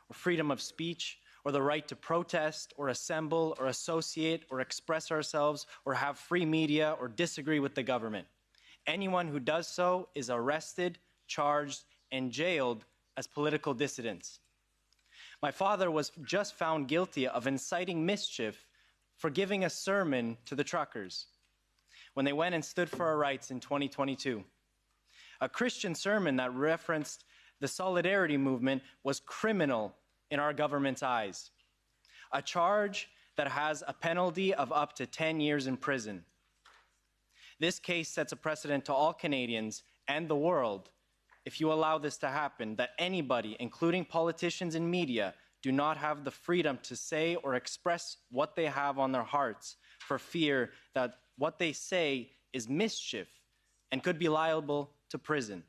or freedom of speech, or the right to protest, or assemble, or associate, or express ourselves, or have free media, or disagree with the government. Anyone who does so is arrested, charged, and jailed as political dissidents. My father was just found guilty of inciting mischief for giving a sermon to the truckers when they went and stood for our rights in 2022. A Christian sermon that referenced the solidarity movement was criminal in our government's eyes. A charge that has a penalty of up to 10 years in prison. This case sets a precedent to all Canadians and the world if you allow this to happen, that anybody, including politicians and media, do not have the freedom to say or express what they have on their hearts for fear that what they say is mischief and could be liable to prison.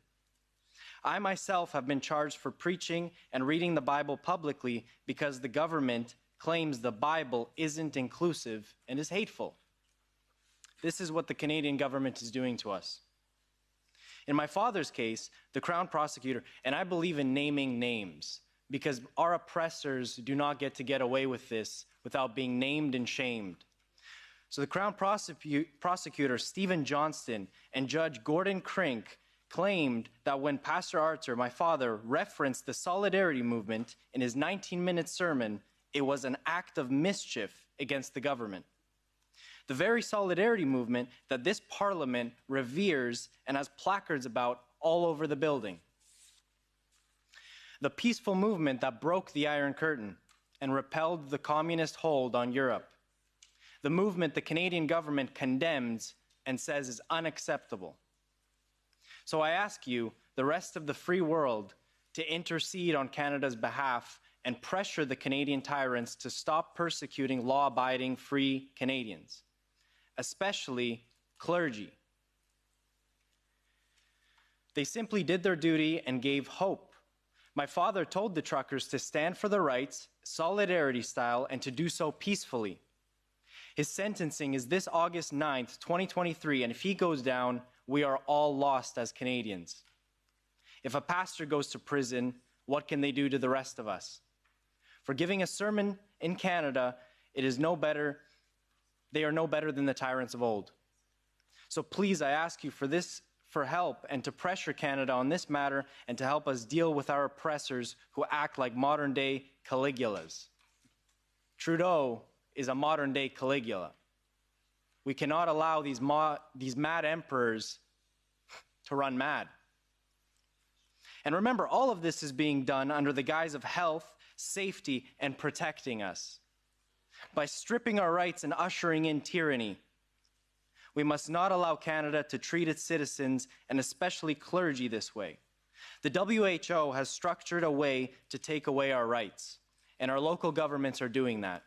I myself have been charged for preaching and reading the Bible publicly because the government claims the Bible isn't inclusive and is hateful. This is what the Canadian government is doing to us. In my father's case, the Crown prosecutor, and I believe in naming names because our oppressors do not get away with this without being named and shamed. So the Crown prosecutor, Stephen Johnston, and Judge Gordon Crink claimed that when Pastor Arthur, my father, referenced the solidarity movement in his 19-minute sermon, it was an act of mischief against the government. The very solidarity movement that this parliament reveres and has placards about all over the building. The peaceful movement that broke the Iron Curtain and repelled the communist hold on Europe. The movement the Canadian government condemns and says is unacceptable. So I ask you, the rest of the free world, to intercede on Canada's behalf and pressure the Canadian tyrants to stop persecuting law-abiding free Canadians, especially clergy. They simply did their duty and gave hope. My father told the truckers to stand for their rights, solidarity style, and to do so peacefully. His sentencing is this August 9th, 2023, and if he goes down, we are all lost as Canadians. If a pastor goes to prison, what can they do to the rest of us? For giving a sermon in Canada, they are no better than the tyrants of old. So please, I ask you for help and to pressure Canada on this matter and to help us deal with our oppressors who act like modern-day Caligulas. Trudeau is a modern-day Caligula. We cannot allow these mad emperors to run mad. And remember, all of this is being done under the guise of health, safety, and protecting us. By stripping our rights and ushering in tyranny, we must not allow Canada to treat its citizens, and especially clergy, this way. The WHO has structured a way to take away our rights, and our local governments are doing that.